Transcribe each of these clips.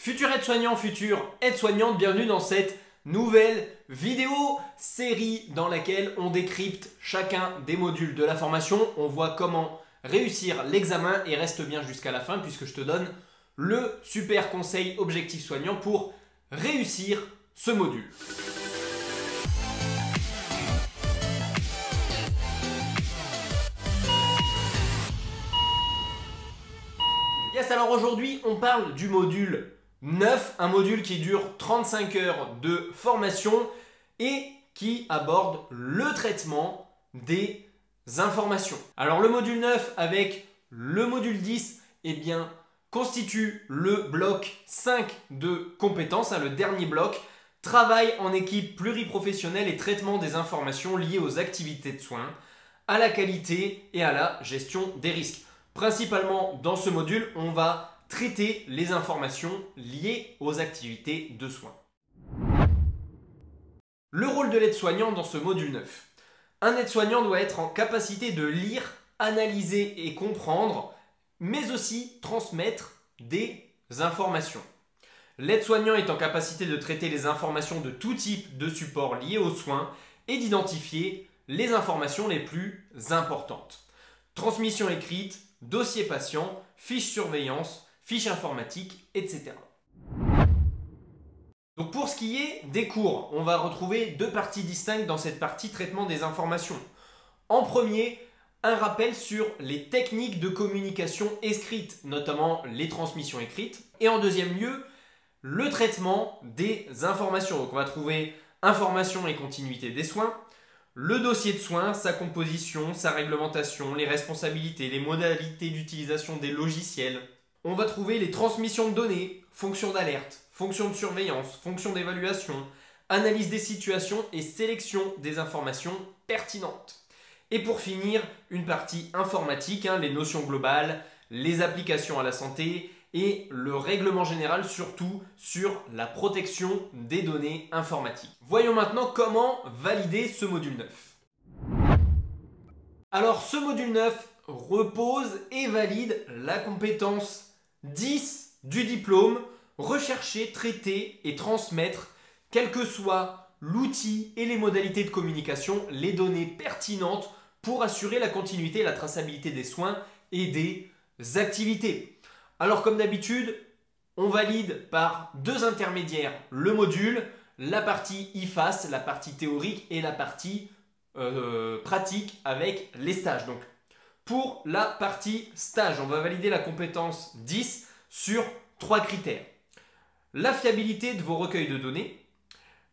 Futur aide-soignant, future aide-soignante, bienvenue dans cette nouvelle vidéo série dans laquelle on décrypte chacun des modules de la formation. On voit comment réussir l'examen et reste bien jusqu'à la fin puisque je te donne le super conseil objectif soignant pour réussir ce module. Yes, alors aujourd'hui on parle du module 9, un module qui dure 35 heures de formation et qui aborde le traitement des informations. Alors le module 9 avec le module 10 constitue le bloc 5 de compétences, le dernier bloc, travail en équipe pluriprofessionnelle et traitement des informations liées aux activités de soins, à la qualité et à la gestion des risques. Principalement dans ce module, on va traiter les informations liées aux activités de soins. Le rôle de l'aide-soignant dans ce module 9. Un aide-soignant doit être en capacité de lire, analyser et comprendre, mais aussi transmettre des informations. L'aide-soignant est en capacité de traiter les informations de tout type de support liés aux soins et d'identifier les informations les plus importantes. Transmission écrite, dossier patient, fiche surveillance, fiche informatique, etc. Donc pour ce qui est des cours, on va retrouver deux parties distinctes dans cette partie traitement des informations. En premier, un rappel sur les techniques de communication écrite, notamment les transmissions écrites. Et en deuxième lieu, le traitement des informations. Donc on va trouver information et continuité des soins, le dossier de soins, sa composition, sa réglementation, les responsabilités, les modalités d'utilisation des logiciels. On va trouver les transmissions de données, fonctions d'alerte, fonctions de surveillance, fonctions d'évaluation, analyse des situations et sélection des informations pertinentes. Et pour finir, une partie informatique, les notions globales, les applications à la santé et le règlement général surtout sur la protection des données informatiques. Voyons maintenant comment valider ce module 9. Alors ce module 9 repose et valide la compétence 10 du diplôme, rechercher, traiter et transmettre, quel que soit l'outil et les modalités de communication, les données pertinentes pour assurer la continuité et la traçabilité des soins et des activités. Alors comme d'habitude, on valide par deux intermédiaires le module, la partie IFAS, la partie théorique et la partie pratique avec les stages. Donc pour la partie stage, on va valider la compétence 10 sur trois critères. La fiabilité de vos recueils de données,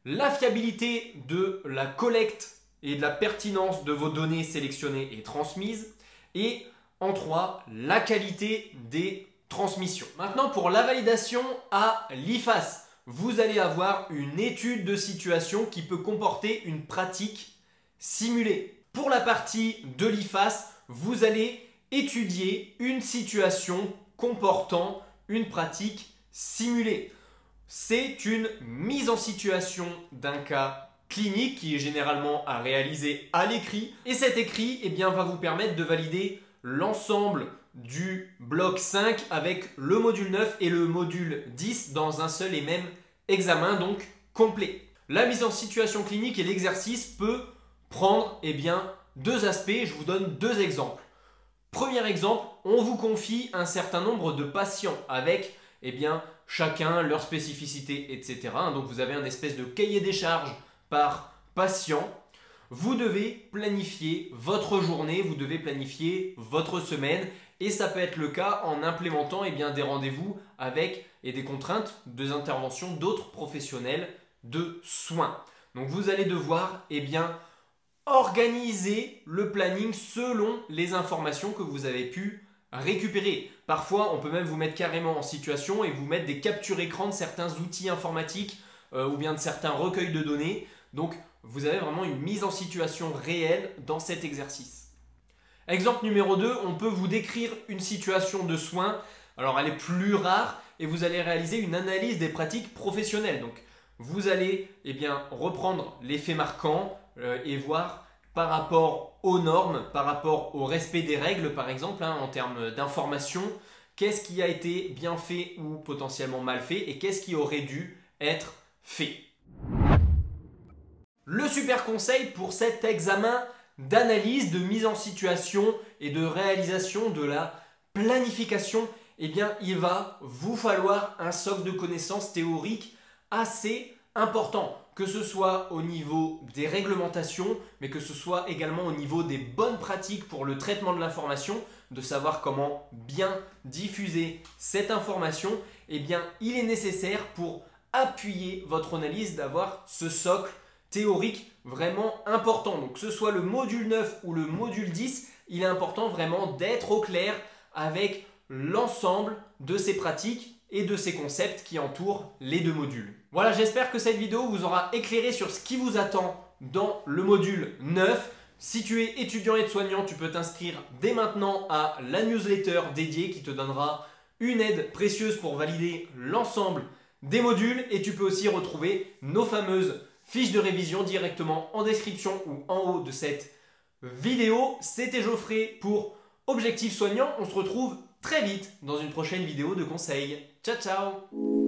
la fiabilité de la collecte et de la pertinence de vos données sélectionnées et transmises, et en 3, la qualité des transmissions. Maintenant, pour la validation à l'IFAS, vous allez avoir une étude de situation qui peut comporter une pratique simulée. Pour la partie de l'IFAS, vous allez étudier une situation comportant une pratique simulée. C'est une mise en situation d'un cas clinique qui est généralement à réaliser à l'écrit. Et cet écrit va vous permettre de valider l'ensemble du bloc 5 avec le module 9 et le module 10 dans un seul et même examen, donc complet. La mise en situation clinique et l'exercice peut prendre deux aspects. Je vous donne deux exemples. Premier exemple, on vous confie un certain nombre de patients avec chacun leur spécificité, etc. Donc vous avez un espèce de cahier des charges par patient. Vous devez planifier votre journée, vous devez planifier votre semaine et ça peut être le cas en implémentant des rendez-vous avec et des contraintes, des interventions d'autres professionnels de soins. Donc vous allez devoir organiser le planning selon les informations que vous avez pu récupérer. Parfois, on peut même vous mettre carrément en situation et vous mettre des captures écran de certains outils informatiques ou bien de certains recueils de données. Donc, vous avez vraiment une mise en situation réelle dans cet exercice. Exemple numéro 2, on peut vous décrire une situation de soins. Alors, elle est plus rare et vous allez réaliser une analyse des pratiques professionnelles. Donc, vous allez reprendre les faits marquants et voir par rapport aux normes, par rapport au respect des règles par exemple, en termes d'information, qu'est-ce qui a été bien fait ou potentiellement mal fait et qu'est-ce qui aurait dû être fait. Le super conseil pour cet examen d'analyse, de mise en situation et de réalisation de la planification, eh bien, il va vous falloir un socle de connaissances théoriques assez important, que ce soit au niveau des réglementations, mais que ce soit également au niveau des bonnes pratiques pour le traitement de l'information, de savoir comment bien diffuser cette information. Eh bien, il est nécessaire pour appuyer votre analyse d'avoir ce socle théorique vraiment important. Donc que ce soit le module 9 ou le module 10, il est important vraiment d'être au clair avec l'ensemble de ces pratiques et de ces concepts qui entourent les deux modules. Voilà, j'espère que cette vidéo vous aura éclairé sur ce qui vous attend dans le module 9. Si tu es étudiant et soignant, tu peux t'inscrire dès maintenant à la newsletter dédiée qui te donnera une aide précieuse pour valider l'ensemble des modules et tu peux aussi retrouver nos fameuses fiches de révision directement en description ou en haut de cette vidéo. C'était Geoffrey pour Objectif Soignant. On se retrouve très vite dans une prochaine vidéo de conseils. Ciao ciao!